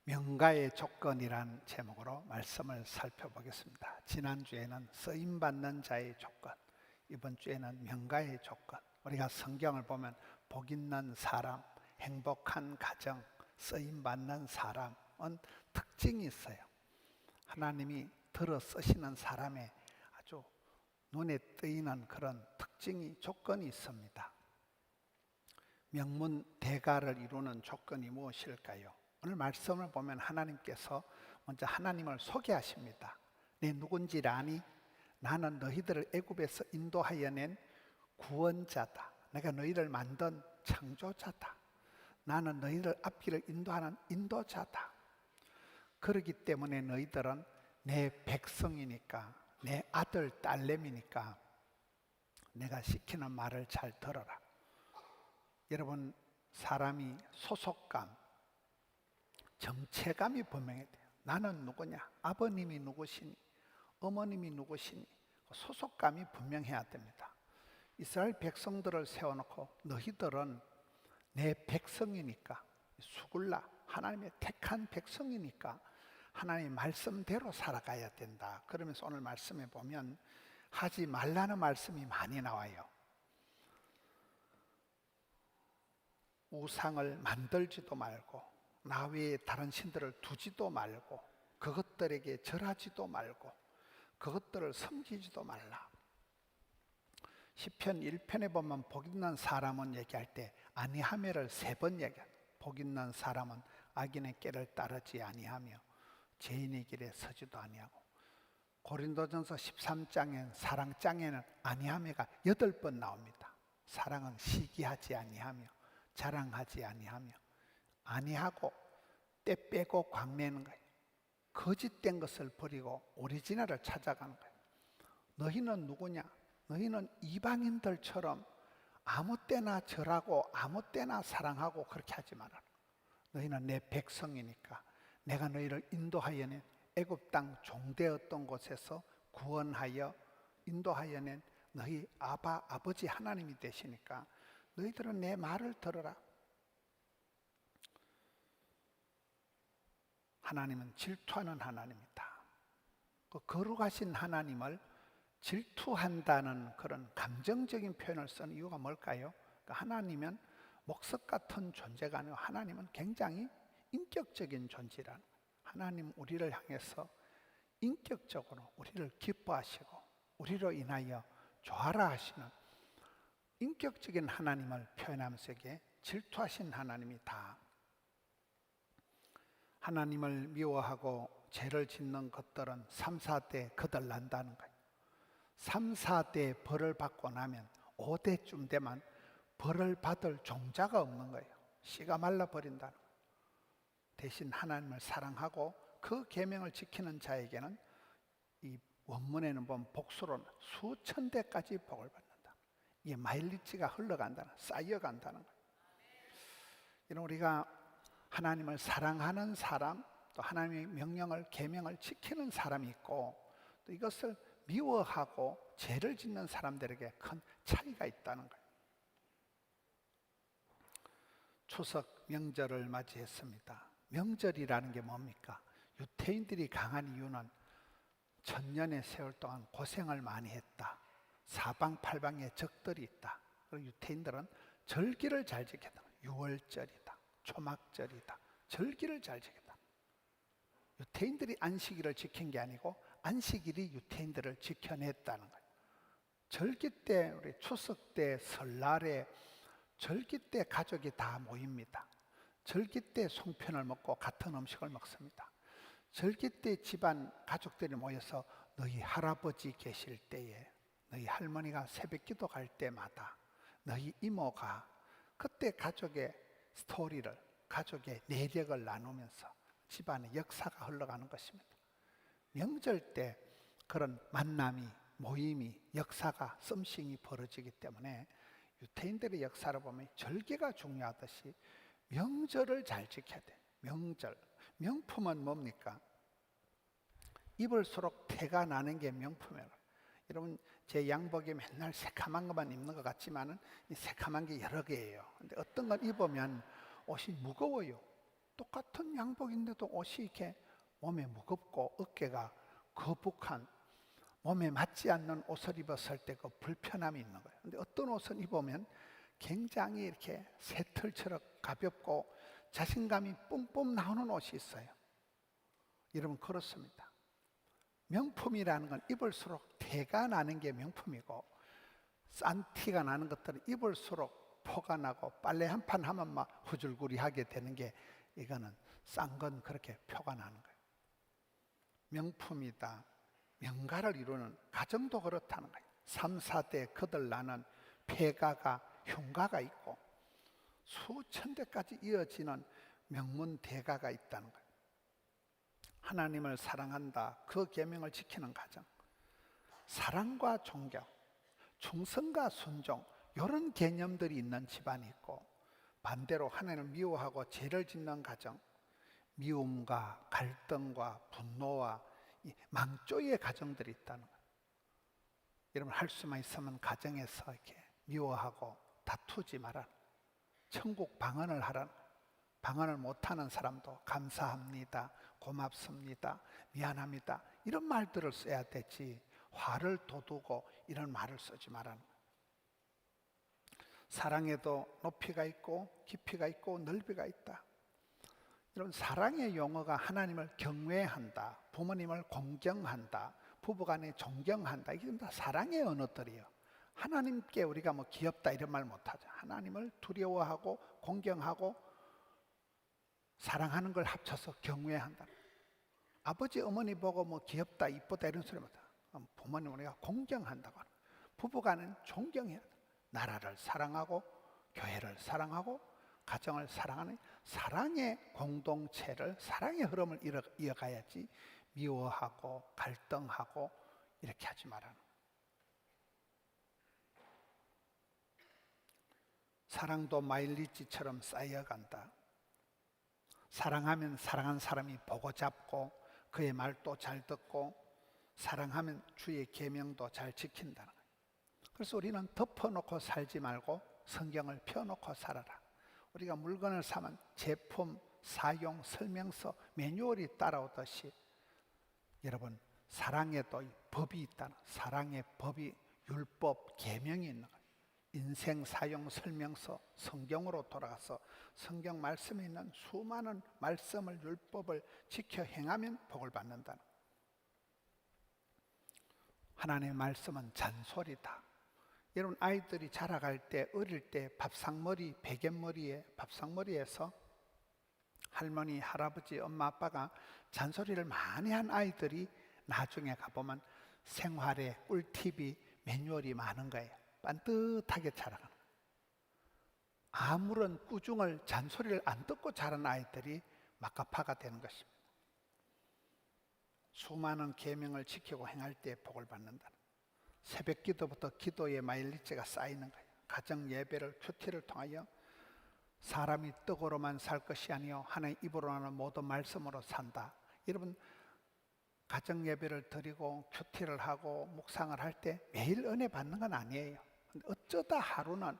명가의 조건이란 제목으로 말씀을 살펴보겠습니다. 지난주에는 쓰임받는 자의 조건, 이번 주에는 명가의 조건. 우리가 성경을 보면 복 있는 사람, 행복한 가정, 쓰임받는 사람은 특징이 있어요. 하나님이 들어 쓰시는 사람의 아주 눈에 띄는 그런 특징이, 조건이 있습니다. 명문 대가를 이루는 조건이 무엇일까요? 오늘 말씀을 보면 하나님께서 먼저 하나님을 소개하십니다. 내 누군지를 아니? 나는 너희들을 애굽에서 인도하여 낸 구원자다. 내가 너희를 만든 창조자다. 나는 너희를 앞길을 인도하는 인도자다. 그렇기 때문에 너희들은 내 백성이니까, 내 아들, 딸내미니까 내가 시키는 말을 잘 들어라. 여러분, 사람이 소속감, 정체감이 분명해야 돼요. 나는 누구냐? 아버님이 누구시니? 어머님이 누구시니? 소속감이 분명해야 됩니다. 이스라엘 백성들을 세워놓고 너희들은 내 백성이니까, 수굴라 하나님의 택한 백성이니까 하나님의 말씀대로 살아가야 된다. 그러면서 오늘 말씀에 보면 하지 말라는 말씀이 많이 나와요. 우상을 만들지도 말고, 나 외에 다른 신들을 두지도 말고, 그것들에게 절하지도 말고, 그것들을 섬기지도 말라. 시편 1편에 보면 복 있는 사람은 얘기할 때 아니하며를 3번 얘기합니다. 복 있는 사람은 악인의 길을 따르지 아니하며 죄인의 길에 서지도 아니하고, 고린도전서 13장엔 사랑장에는 아니하며가 8번 나옵니다. 사랑은 시기하지 아니하며 자랑하지 아니하며, 아니하고 때 빼고 광내는 거예요. 거짓된 것을 버리고 오리지널을 찾아가는 거예요. 너희는 누구냐? 너희는 이방인들처럼 아무 때나 절하고 아무 때나 사랑하고 그렇게 하지 말아라. 너희는 내 백성이니까 내가 너희를 인도하여 낸 애굽 땅 종되었던 곳에서 구원하여 인도하여 낸 너희 아버지 하나님이 되시니까 너희들은 내 말을 들어라. 하나님은 질투하는 하나님이다. 그 거룩하신 하나님을 질투한다는 그런 감정적인 표현을 쓰는 이유가 뭘까요? 그러니까 하나님은 목석 같은 존재가 아니고 하나님은 굉장히 인격적인 존재라는 거예요. 하나님 우리를 향해서 인격적으로 우리를 기뻐하시고 우리로 인하여 좋아라 하시는 인격적인 하나님을 표현하면서 이게 질투하신 하나님이다. 하나님을 미워하고 죄를 짓는 것들은 3, 4대 거들난다는 거예요. 3, 4대 벌을 받고 나면 5대쯤 되면 벌을 받을 종자가 없는 거예요. 씨가 말라버린다는 거예요. 대신 하나님을 사랑하고 그 계명을 지키는 자에게는 이 원문에는 보면 복수로는 수천 대까지 복을 받는다. 이게 마일리지가 흘러간다는, 쌓여간다는 거예요. 이런 우리가 하나님을 사랑하는 사람, 또 하나님의 명령을, 계명을 지키는 사람이 있고, 또 이것을 미워하고 죄를 짓는 사람들에게 큰 차이가 있다는 거예요. 추석 명절을 맞이했습니다. 명절이라는 게 뭡니까? 유태인들이 강한 이유는 천년의 세월 동안 고생을 많이 했다. 사방팔방에 적들이 있다. 그리고 유태인들은 절기를 잘 지켰다. 6월절이다. 초막절이다. 절기를 잘 지켰다. 유태인들이 안식일을 지킨 게 아니고 안식일이 유태인들을 지켜냈다는 거예요. 절기 때, 우리 추석 때, 설날에 절기 때 가족이 다 모입니다. 절기 때 송편을 먹고 같은 음식을 먹습니다. 절기 때 집안 가족들이 모여서 너희 할아버지 계실 때에, 너희 할머니가 새벽기도 갈 때마다, 너희 이모가 그때 가족의 스토리를, 가족의 내력을 나누면서 집안의 역사가 흘러가는 것입니다. 명절 때 그런 만남이, 모임이, 역사가, 썸씽이 벌어지기 때문에 유태인들의 역사를 보면 절기가 중요하듯이 명절을 잘 지켜야 돼. 명절, 명품은 뭡니까? 입을수록 태가 나는 게 명품이에요. 여러분, 제 양복이 맨날 새카만 것만 입는 것 같지만은 이 새카만 게 여러 개예요. 근데 어떤 걸 입으면 옷이 무거워요. 똑같은 양복인데도 옷이 이렇게 몸에 무겁고 어깨가 거북한, 몸에 맞지 않는 옷을 입었을 때 그 불편함이 있는 거예요. 근데 어떤 옷은 입으면 굉장히 이렇게 새털처럼 가볍고 자신감이 뿜뿜 나오는 옷이 있어요. 여러분, 그렇습니다. 명품이라는 건 입을수록 태가 나는 게 명품이고, 싼 티가 나는 것들은 입을수록 포가 나고 빨래 한 판 하면 막 후줄구리하게 되는 게, 이거는 싼 건 그렇게 표가 나는 거예요. 명품이다, 명가를 이루는 가정도 그렇다는 거예요. 3, 4대 거들나는 폐가가, 흉가가 있고 수천 대까지 이어지는 명문 대가가 있다는 거예요. 하나님을 사랑한다, 그 계명을 지키는 가정, 사랑과 존경, 충성과 순종, 이런 개념들이 있는 집안이 있고, 반대로 하나님을 미워하고 죄를 짓는 가정, 미움과 갈등과 분노와 이 망조의 가정들이 있다는 거예요. 여러분, 할 수만 있으면 가정에서 이렇게 미워하고 다투지 마라. 천국 방언을 하라. 방언을 못하는 사람도 감사합니다, 고맙습니다, 미안합니다, 이런 말들을 써야 되지, 화를 돋우고 이런 말을 쓰지 말라는 거예요. 사랑에도 높이가 있고 깊이가 있고 넓이가 있다. 여러분, 사랑의 용어가 하나님을 경외한다, 부모님을 공경한다, 부부간에 존경한다, 이게 다 사랑의 언어들이에요. 하나님께 우리가 뭐 귀엽다 이런 말 못하죠. 하나님을 두려워하고 공경하고 사랑하는 걸 합쳐서 경외한다. 아버지 어머니 보고 뭐 귀엽다 이쁘다 이런 소리 못하. 부모님 우리가 공경한다고 하는. 부부간은 존경해야 돼. 나라를 사랑하고 교회를 사랑하고 가정을 사랑하는 사랑의 공동체를, 사랑의 흐름을 이어가야지 미워하고 갈등하고 이렇게 하지 말라는. 사랑도 마일리지처럼 쌓여간다. 사랑하면 사랑한 사람이 보고 잡고 그의 말도 잘 듣고, 사랑하면 주의 계명도 잘 지킨다는 거예요. 그래서 우리는 덮어놓고 살지 말고 성경을 펴놓고 살아라. 우리가 물건을 사면 제품, 사용, 설명서, 매뉴얼이 따라오듯이, 여러분, 사랑에도 법이 있다는, 사랑의 법이, 율법, 계명이 있는 거예요. 인생 사용 설명서, 성경으로 돌아가서 성경 말씀에 있는 수많은 말씀을, 율법을 지켜 행하면 복을 받는다는. 하나님의 말씀은 잔소리다. 여러분, 아이들이 자라갈 때, 어릴 때 밥상머리, 밥상머리에서 할머니, 할아버지, 엄마, 아빠가 잔소리를 많이 한 아이들이 나중에 가보면 생활에 꿀팁이, 매뉴얼이 많은 거예요. 반듯하게 자라가는. 아무런 꾸중을, 잔소리를 안 듣고 자란 아이들이 막가파가 되는 것입니다. 수많은 계명을 지키고 행할 때 복을 받는다. 새벽 기도부터 기도의 마일리지가 쌓이는 거예요. 가정 예배를, 큐티를 통하여 사람이 떡으로만 살 것이 아니요 하나님 입으로 하는 모든 말씀으로 산다. 여러분, 가정 예배를 드리고 큐티를 하고 묵상을 할 때 매일 은혜 받는 건 아니에요. 근데 어쩌다 하루는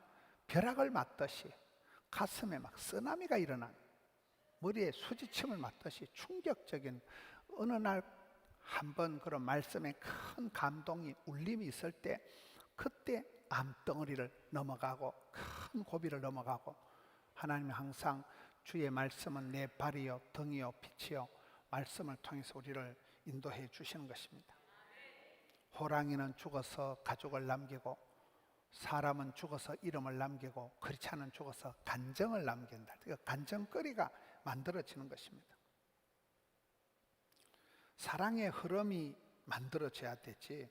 벼락을 맞듯이 가슴에 막 쓰나미가 일어난, 머리에 수지침을 맞듯이 충격적인, 어느 날 한번 그런 말씀에 큰 감동이, 울림이 있을 때, 그때 암덩어리를 넘어가고 큰 고비를 넘어가고, 하나님이 항상 주의 말씀은 내 발이요 등이요 빛이요, 말씀을 통해서 우리를 인도해 주시는 것입니다. 호랑이는 죽어서 가족을 남기고, 사람은 죽어서 이름을 남기고, 그렇지 않은 죽어서 간정을 남긴다. 그러니까 간정거리가 만들어지는 것입니다. 사랑의 흐름이 만들어져야 되지,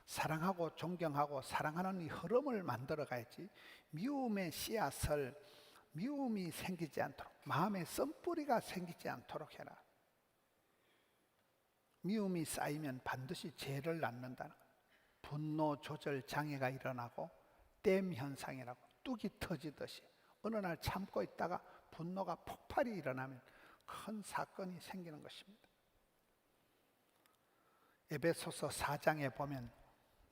사랑하고 존경하고 사랑하는 이 흐름을 만들어 가야지, 미움의 씨앗을, 미움이 생기지 않도록, 마음에 썬뿌리가 생기지 않도록 해라. 미움이 쌓이면 반드시 죄를 낳는다는 거예요. 분노 조절 장애가 일어나고 댐 현상이라고, 뚝이 터지듯이 어느 날 참고 있다가 분노가 폭발이 일어나면 큰 사건이 생기는 것입니다. 에베소서 4장에 보면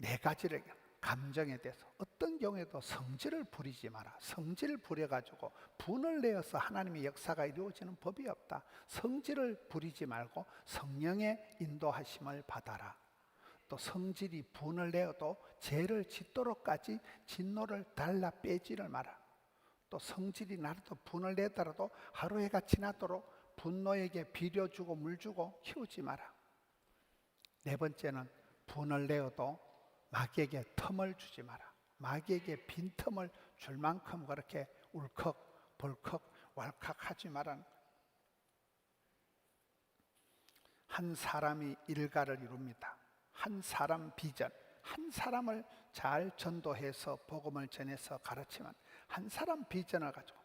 4가지를, 감정에 대해서 어떤 경우에도 성질을 부리지 마라. 성질을 부려가지고 분을 내어서 하나님의 역사가 이루어지는 법이 없다. 성질을 부리지 말고 성령의 인도하심을 받아라. 또 성질이 분을 내어도 죄를 짓도록까지 진노를 달라 빼지를 마라. 또 성질이 나라도 분을 내더라도 하루 해가 지나도록 분노에게 비료 주고 물 주고 키우지 마라. 네 번째는 분을 내어도 마귀에게 틈을 주지 마라. 마귀에게 빈틈을 줄 만큼 그렇게 울컥 벌컥 왈칵하지 마라. 한 사람이 일가를 이룹니다. 한 사람 비전, 한 사람을 잘 전도해서 복음을 전해서 가르치면 한 사람 비전을 가지고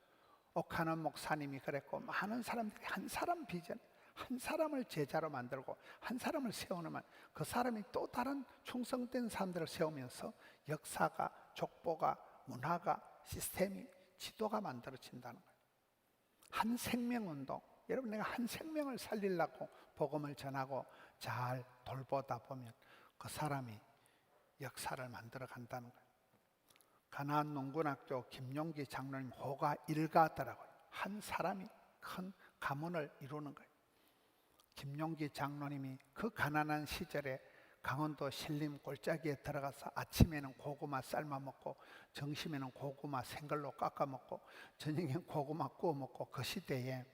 옥하는 목사님이 그랬고 많은 사람들이 한 사람 비전, 한 사람을 제자로 만들고 한 사람을 세우면 그 사람이 또 다른 충성된 사람들을 세우면서 역사가, 족보가, 문화가, 시스템이, 지도가 만들어진다는 거예요. 한 생명운동, 여러분 내가 한 생명을 살리려고 복음을 전하고 잘 돌보다 보면 그 사람이 역사를 만들어 간다는 거예요. 가나안 농군학교 김용기 장로님 호가 일가더라고요. 한 사람이 큰 가문을 이루는 거예요. 김용기 장로님이 그 가난한 시절에 강원도 신림 골짜기에 들어가서 아침에는 고구마 삶아 먹고 점심에는 고구마 생걸로 깎아 먹고 저녁엔 고구마 구워 먹고 그 시대에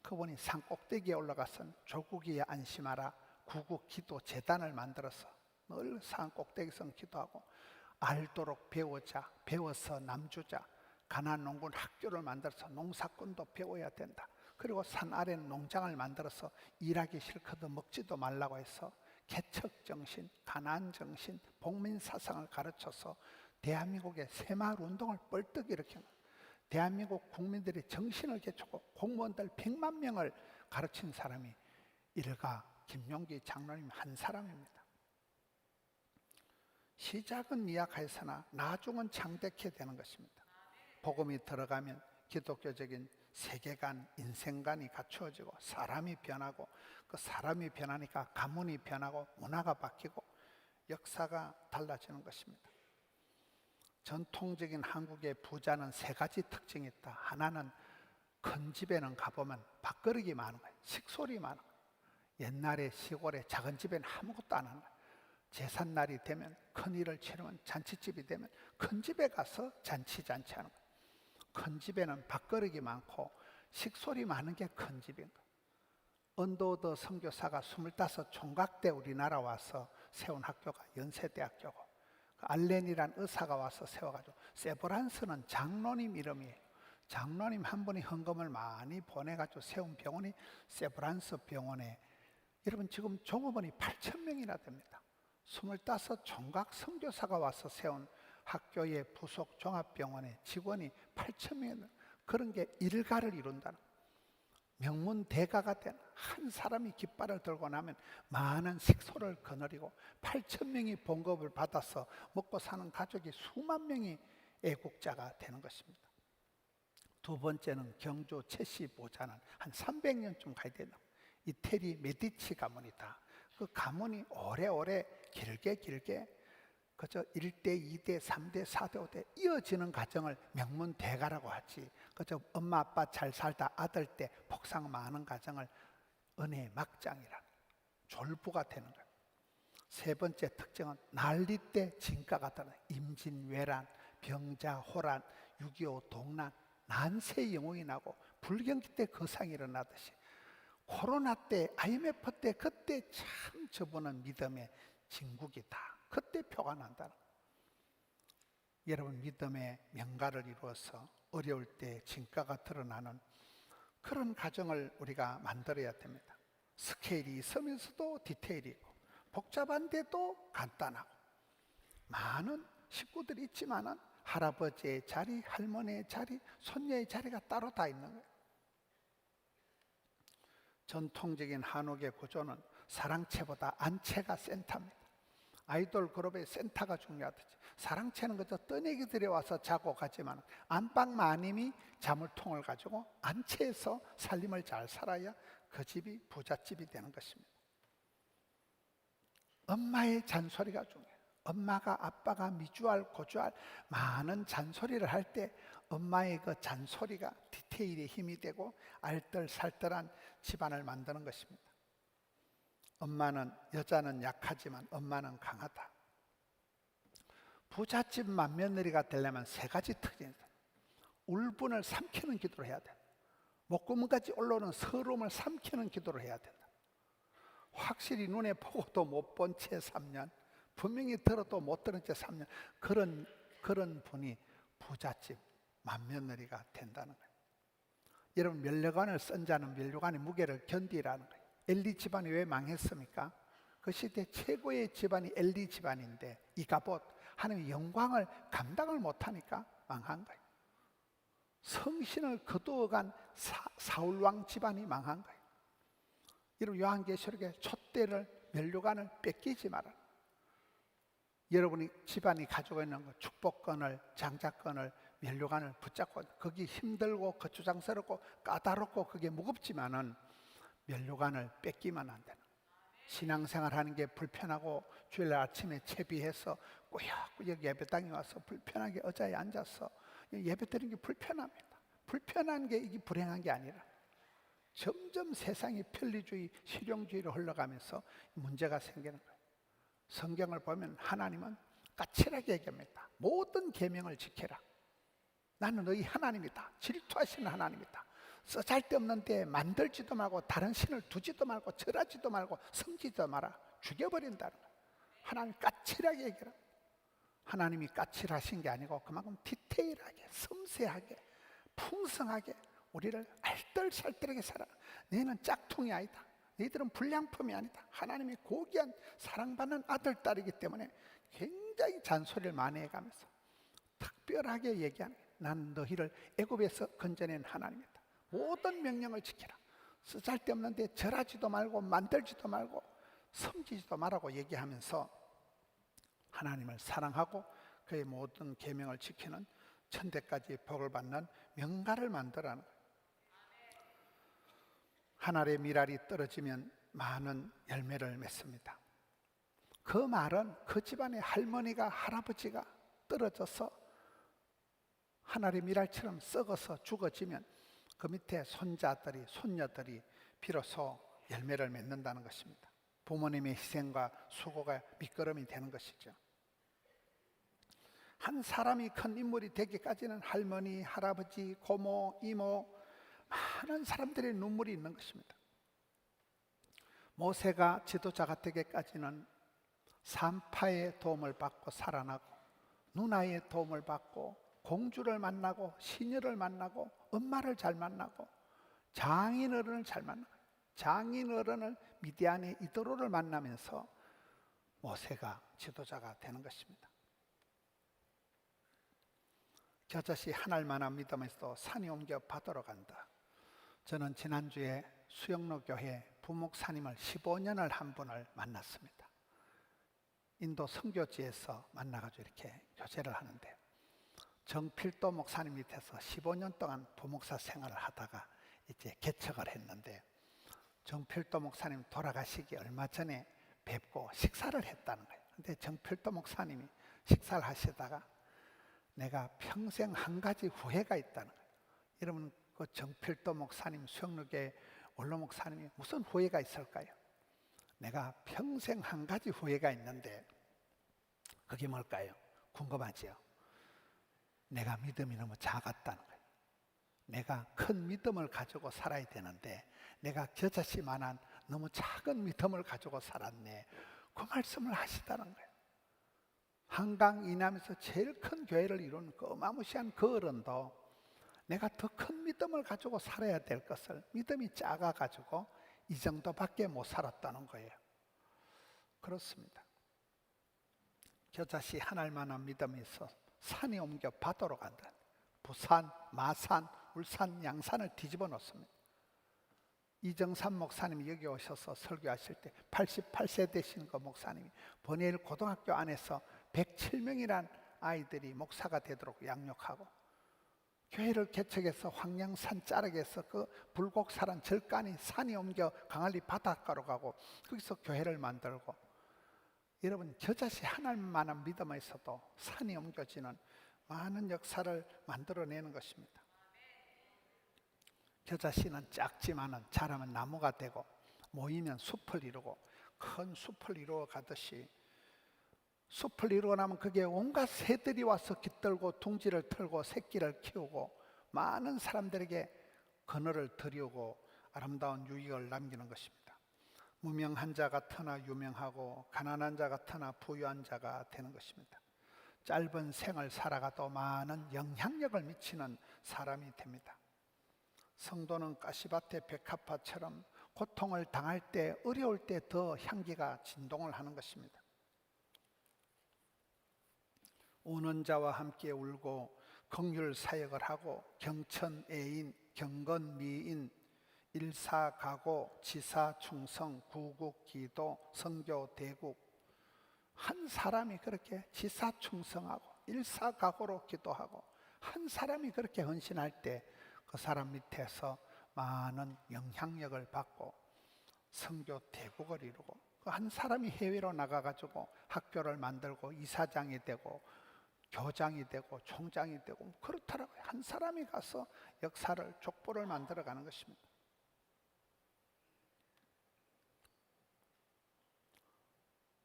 그분이 산 꼭대기에 올라가서 조국이에 안심하라 구국 기도 재단을 만들어서 늘 산 꼭대기에서 기도하고 알도록 배우자, 배워서 남주자, 가나안 농군 학교를 만들어서 농사꾼도 배워야 된다. 그리고 산 아래는 농장을 만들어서 일하기 싫거든 먹지도 말라고 해서 개척정신, 가나안정신, 복민사상을 가르쳐서 대한민국의 새마을 운동을 벌떡 일으킨 거예요. 대한민국 국민들의 정신을 개척하고 공무원들 100만 명을 가르친 사람이 일가 김용기 장로님 한 사람입니다. 시작은 미약하였으나 나중은 창대케 되는 것입니다. 복음이 들어가면 기독교적인 세계관, 인생관이 갖추어지고 사람이 변하고 그 사람이 변하니까 가문이 변하고 문화가 바뀌고 역사가 달라지는 것입니다. 전통적인 한국의 부자는 세 가지 특징이 있다. 하나는 큰 집에는 가보면 밥그릇이 많은 거예요. 식솔이 많은 거예요. 옛날에 시골에 작은 집에는 아무것도 안 하는 거예요. 제삿날이 되면 큰일을 치르면 잔치집이 되면 큰 집에 가서 잔치하는 거예요. 큰 집에는 밥그릇이 많고 식솔이 많은 게 큰 집인 거예요. 언더우드 선교사가 25 총각 때 우리나라 와서 세운 학교가 연세대학교고 알렌이란 의사가 와서 세워가지고 세브란스는 장로님 이름이에요. 장로님 한 분이 헌금을 많이 보내가지고 세운 병원이 세브란스 병원에 여러분 지금 종업원이 8,000명이나 됩니다. 25 총각 선교사가 와서 세운 학교의 부속 종합병원에 직원이 8,000명이나 그런 게 일가를 이룬다는 명문대가가 된 한 사람이 깃발을 들고 나면 많은 식소를 거느리고 8,000명이 봉급을 받아서 먹고 사는 가족이 수만 명이 애국자가 되는 것입니다. 두 번째는 경주 체시 보자는 한 300년쯤 가야 된다. 이태리 메디치 가문이다. 그 가문이 오래오래 길게 그저 1대, 2대, 3대, 4대, 5대 이어지는 가정을 명문대가라고 하지. 그저 엄마 아빠 잘 살다 아들 때 복상 많은 가정을 은혜의 막장이라 졸부가 되는 거예요. 세 번째 특징은 난리 때 진가가 드러나 임진왜란, 병자, 호란, 6.25 동란, 난세 영웅이 나고 불경기 때 거상이 일어나듯이 코로나 때 IMF 때 그때 참 저분은 믿음의 진국이다. 그때 표가 난다는 거예요. 여러분 믿음의 명가를 이루어서 어려울 때 진가가 드러나는 그런 가정을 우리가 만들어야 됩니다. 스케일이 있으면서도 디테일이 있고 복잡한데도 간단하고 많은 식구들이 있지만은 할아버지의 자리, 할머니의 자리, 손녀의 자리가 따로 다 있는 거예요. 전통적인 한옥의 구조는 사랑채보다 안채가 센터입니다. 아이돌 그룹의 센터가 중요하듯이 사랑채는 그저 떠내기들이 와서 자고 가지만 안방 마님이 자물통을 가지고 안채에서 살림을 잘 살아야 그 집이 부잣집이 되는 것입니다. 엄마의 잔소리가 중요해요. 엄마가 아빠가 미주알 고주알 많은 잔소리를 할 때 엄마의 그 잔소리가 디테일에 힘이 되고 알뜰살뜰한 집안을 만드는 것입니다. 여자는 약하지만 엄마는 강하다. 부잣집 맏며느리가 되려면 세 가지 특징이 있다. 울분을 삼키는 기도를 해야 돼. 목구멍까지 올라오는 서러움을 삼키는 기도를 해야 된다. 확실히 눈에 보고도 못 본 채 3년, 분명히 들어도 못 들은 채 3년, 그런 분이 부잣집 맏며느리가 된다는 거예요. 여러분, 면류관을 쓴 자는 면류관의 무게를 견디라는 거예요. 엘리 집안이 왜 망했습니까? 그 시대 최고의 집안이 엘리 집안인데 이가봇 하나님의 영광을 감당을 못하니까 망한 거예요. 성신을 거두어간 사울왕 집안이 망한 거예요. 여러분, 요한계시록에 촛대를 면류관을 뺏기지 마라. 여러분이 집안이 가지고 있는 거, 축복권을, 장자권을, 면류관을 붙잡고 거기 힘들고 거추장스럽고 까다롭고 그게 무겁지만은 면류관을 뺏기면 안 되는. 신앙생활 하는 게 불편하고 주일 아침에 채비해서 꾸역꾸역 예배당에 와서 불편하게 의자에 앉아서 예배 드리는 게 불편합니다. 불편한 게 이게 불행한 게 아니라 점점 세상이 편리주의, 실용주의로 흘러가면서 문제가 생기는 거예요. 성경을 보면 하나님은 까칠하게 얘기합니다. 모든 계명을 지켜라. 나는 너희 하나님이다. 질투하시는 하나님이다. 쓰잘데없는 데 만들지도 말고 다른 신을 두지도 말고 절하지도 말고 섬기지도 마라. 죽여버린다는 거예요. 하나님 까칠하게 얘기합니다. 하나님이 까칠하신 게 아니고 그만큼 디테일하게, 섬세하게, 풍성하게 우리를 알뜰살뜰하게 살아. 너희는 짝퉁이 아니다. 너희들은 불량품이 아니다. 하나님이 고귀한 사랑받는 아들, 딸이기 때문에 굉장히 잔소리를 많이 해가면서 특별하게 얘기하는 거예요. 난 너희를 애굽에서 건져낸 하나님이다. 모든 명령을 지키라. 쓰잘데없는 데 절하지도 말고 만들지도 말고 섬기지도 말라고 얘기하면서 하나님을 사랑하고 그의 모든 계명을 지키는 천대까지 복을 받는 명가를 만들라는 거예요. 한 알의 밀알이 떨어지면 많은 열매를 맺습니다. 그 말은 그 집안의 할머니가 할아버지가 떨어져서 한 알의 밀알처럼 썩어서 죽어지면 그 밑에 손자들이 손녀들이 비로소 열매를 맺는다는 것입니다. 부모님의 희생과 수고가 밑거름이 되는 것이죠. 한 사람이 큰 인물이 되기까지는 할머니, 할아버지, 고모, 이모 많은 사람들의 눈물이 있는 것입니다. 모세가 지도자가 되기까지는 산파의 도움을 받고 살아나고 누나의 도움을 받고 공주를 만나고 시녀를 만나고 엄마를 잘 만나고 장인어른을 잘 만나고 장인어른을 미디안의 이도로를 만나면서 모세가 지도자가 되는 것입니다. 겨자씨 한 알만한 믿음에서도 산이 옮겨 바다로 간다. 저는 지난주에 수영로 교회 부목사님을 15년을 한 분을 만났습니다. 인도 선교지에서 만나가지고 이렇게 교제를 하는데 정필도 목사님 밑에서 15년 동안 부목사 생활을 하다가 이제 개척을 했는데 정필도 목사님 돌아가시기 얼마 전에 뵙고 식사를 했다는 거예요. 근데 정필도 목사님이 식사를 하시다가 내가 평생 한 가지 후회가 있다는 거예요. 여러분, 그 정필도 목사님, 수영로교회 원로 목사님이 무슨 후회가 있을까요? 내가 평생 한 가지 후회가 있는데 그게 뭘까요? 궁금하지요? 내가 믿음이 너무 작았다는 거예요. 내가 큰 믿음을 가지고 살아야 되는데 내가 겨자씨만한 너무 작은 믿음을 가지고 살았네. 그 말씀을 하시다는 거예요. 한강 이남에서 제일 큰 교회를 이룬 그 어마무시한 그 어른도 내가 더 큰 믿음을 가지고 살아야 될 것을 믿음이 작아가지고 이 정도밖에 못 살았다는 거예요. 그렇습니다. 겨자씨 한 알만한 믿음이 있어 산이 옮겨 바다로 간다. 부산, 마산, 울산, 양산을 뒤집어 놓습니다. 이정삼 목사님이 여기 오셔서 설교하실 때 88세 되신 그 목사님이 번해일 고등학교 안에서 107명이란 아이들이 목사가 되도록 양육하고 교회를 개척해서 황량산 자락에서 그 불곡사란 절간이 산이 옮겨 강할리 바닷가로 가고 거기서 교회를 만들고 여러분, 저자씨 하나님만한 믿음에 있어도 산이 옮겨지는 많은 역사를 만들어내는 것입니다. 겨자씨는 작지만은 자라면 나무가 되고 모이면 숲을 이루고 큰 숲을 이루어 가듯이 숲을 이루고 나면 그게 온갖 새들이 와서 깃들고 둥지를 틀고 새끼를 키우고 많은 사람들에게 그늘을 드리우고 아름다운 유익을 남기는 것입니다. 무명한 자 같으나 유명하고 가난한 자 같으나 부유한 자가 되는 것입니다. 짧은 생을 살아가도 많은 영향력을 미치는 사람이 됩니다. 성도는 가시밭의 백합화처럼 고통을 당할 때, 어려울 때 더 향기가 진동을 하는 것입니다. 우는 자와 함께 울고 긍휼 사역을 하고 경천 애인, 경건 미인, 일사가고, 지사충성, 구국기도, 성교대국, 한 사람이 그렇게 지사충성하고 일사각오로 기도하고 한 사람이 그렇게 헌신할 때 그 사람 밑에서 많은 영향력을 받고 성교대국을 이루고 그 한 사람이 해외로 나가가지고 학교를 만들고 이사장이 되고 교장이 되고 총장이 되고 그렇더라고요. 한 사람이 가서 역사를, 족보를 만들어가는 것입니다.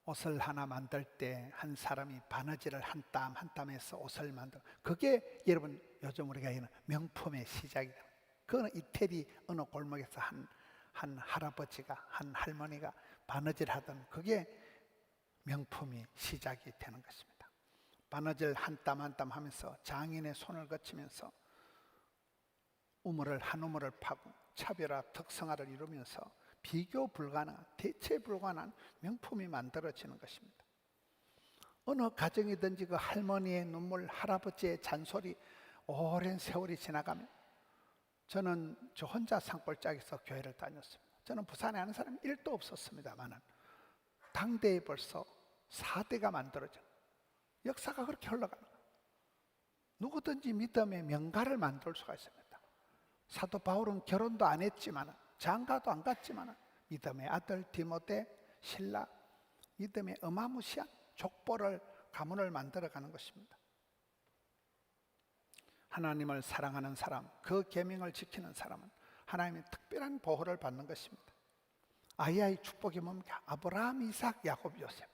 옷을 하나 만들 때 한 사람이 바느질을 한 땀 한 땀에서 옷을 만들어, 그게 여러분 요즘 우리가 얘기하는 명품의 시작이다. 그거는 이태리 어느 골목에서 한 할아버지가, 한 할머니가 바느질 하던 그게 명품이 시작이 되는 것입니다. 바느질 한 땀 한 땀 하면서 장인의 손을 거치면서 우물을 한 우물을 파고 차별화 특성화를 이루면서 비교 불가능한, 대체 불가능한 명품이 만들어지는 것입니다. 어느 가정이든지 그 할머니의 눈물, 할아버지의 잔소리, 오랜 세월이 지나가면, 저는 저 혼자 산골짜기에서 교회를 다녔습니다. 저는 부산에 아는 사람이 1도 없었습니다만은 당대에 벌써 4대가 만들어져 역사가 그렇게 흘러가는 거예요. 누구든지 믿음의 명가를 만들 수가 있습니다. 사도 바울은 결혼도 안 했지만, 장가도 안 갔지만 믿음의 아들 디모데, 신라, 믿음의 어마무시한 족보를, 가문을 만들어가는 것입니다. 하나님을 사랑하는 사람, 그 계명을 지키는 사람은 하나님의 특별한 보호를 받는 것입니다. 아이의 축복이 뭡니까? 아브라함, 이삭, 야곱, 요셉.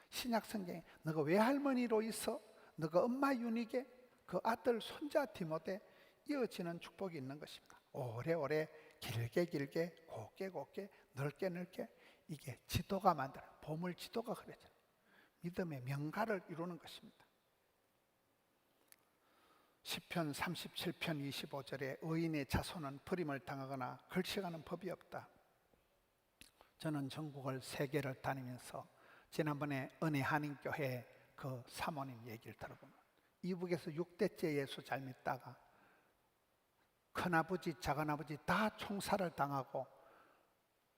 신약 성경에 너가 외할머니로 있어 너가 엄마 유닉에 그 아들 손자 디모데 이어지는 축복이 있는 것입니다. 오래오래, 길게 길게, 곱게 곱게, 넓게 넓게, 이게 지도가 만들어, 보물 지도가 그려져 믿음의 명가를 이루는 것입니다. 시편 37편 25절에 의인의 자손은 버림을 당하거나 걸쳐가는 법이 없다. 저는 전국을 3개를 다니면서 지난번에 은혜 한인교회 그 사모님 얘기를 들어보면 이북에서 6대째 예수 잘 믿다가 큰아버지, 작은아버지 다 총살을 당하고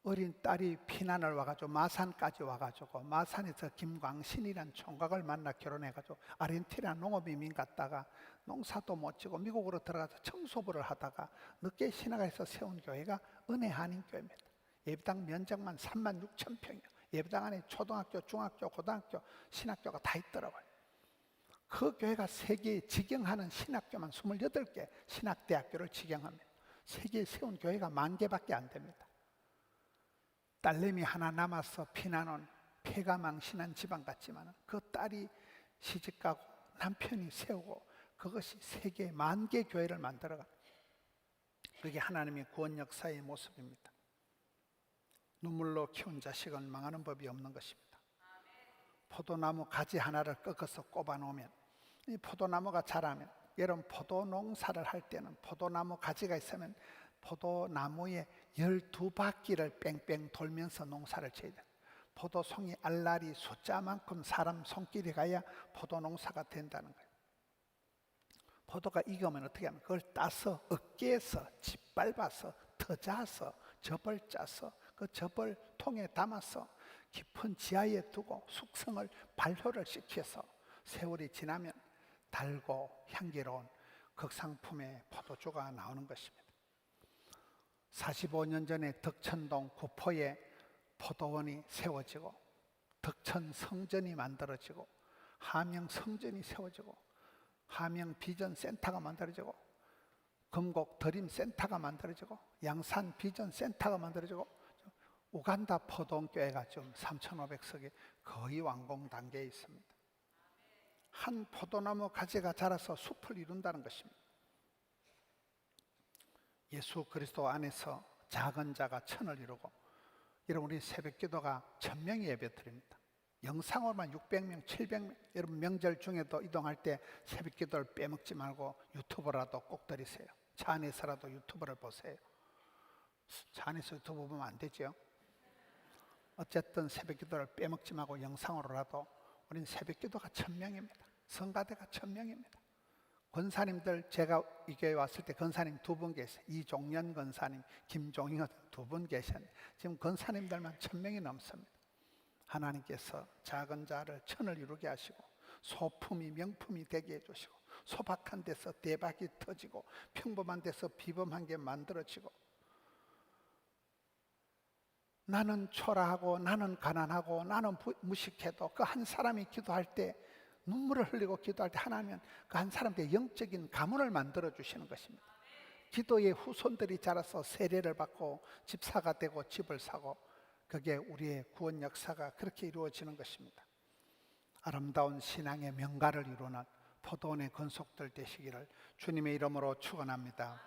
어린 딸이 피난을 와가지고 마산까지 와가지고 마산에서 김광신이란 총각을 만나 결혼해가지고 아르헨티나 농업이민 갔다가 농사도 못 지고 미국으로 들어가서 청소부를 하다가 늦게 신학에서 세운 교회가 은혜 한인교회입니다. 예배당 면적만 36,000평이요. 예배당 안에 초등학교, 중학교, 고등학교, 신학교가 다 있더라고요. 그 교회가 세계에 직영하는 신학교만 28개, 신학대학교를 직영합니다. 세계에 세운 교회가 10,000개밖에 안 됩니다. 딸내미 하나 남아서 피난 온 폐가망신한 집안 같지만 그 딸이 시집가고 남편이 세우고 그것이 세계 10,000개 교회를 만들어갑니다. 그게 하나님의 구원 역사의 모습입니다. 눈물로 키운 자식은 망하는 법이 없는 것입니다. 포도나무 가지 하나를 꺾어서 꼽아 놓으면 이 포도나무가 자라면, 여러분 포도 농사를 할 때는 포도나무 가지가 있으면 포도나무에 12바퀴를 뺑뺑 돌면서 농사를 지어야 돼요. 포도송이 알알이 숫자만큼 사람 손길이 가야 포도 농사가 된다는 거예요. 포도가 익으면 어떻게 하면 그걸 따서 어깨에서 짓밟아서 터자서 접을 짜서 그 접을 통에 담아서 깊은 지하에 두고 숙성을 발효를 시켜서 세월이 지나면 달고 향기로운 극상품의 포도주가 나오는 것입니다. 45년 전에 덕천동 구포에 포도원이 세워지고 덕천 성전이 만들어지고 함영 성전이 세워지고 함영 비전 센터가 만들어지고 금곡 드림 센터가 만들어지고 양산 비전 센터가 만들어지고 우간다 포동교회가 좀 3,500석이 거의 완공 단계에 있습니다. 한 포도나무 가지가 자라서 숲을 이룬다는 것입니다. 예수 그리스도 안에서 작은 자가 천을 이루고, 여러분 우리 새벽기도가 1,000명이 예배드립니다. 영상으로만 600명, 700명. 여러분 명절 중에도 이동할 때 새벽기도를 빼먹지 말고 유튜브라도 꼭 들으세요. 차 안에서라도 유튜브를 보세요. 차 안에서 유튜브 보면 안 되죠. 어쨌든 새벽기도를 빼먹지 말고 영상으로라도. 우린 새벽기도가 1,000명입니다. 성가대가 1,000명입니다. 권사님들, 제가 이 교회 왔을 때 권사님 2분 계세요. 이종년 권사님, 김종인 2분 계셨는데 지금 권사님들만 1,000명이 넘습니다. 하나님께서 작은 자를 천을 이루게 하시고 소품이 명품이 되게 해주시고 소박한 데서 대박이 터지고 평범한 데서 비범한 게 만들어지고, 나는 초라하고 나는 가난하고 나는 무식해도 그 한 사람이 기도할 때 눈물을 흘리고 기도할 때 하나님은 그 한 사람한테 영적인 가문을 만들어 주시는 것입니다. 기도의 후손들이 자라서 세례를 받고 집사가 되고 집을 사고, 그게 우리의 구원 역사가 그렇게 이루어지는 것입니다. 아름다운 신앙의 명가를 이루는 포도원의 건속들 되시기를 주님의 이름으로 축원합니다.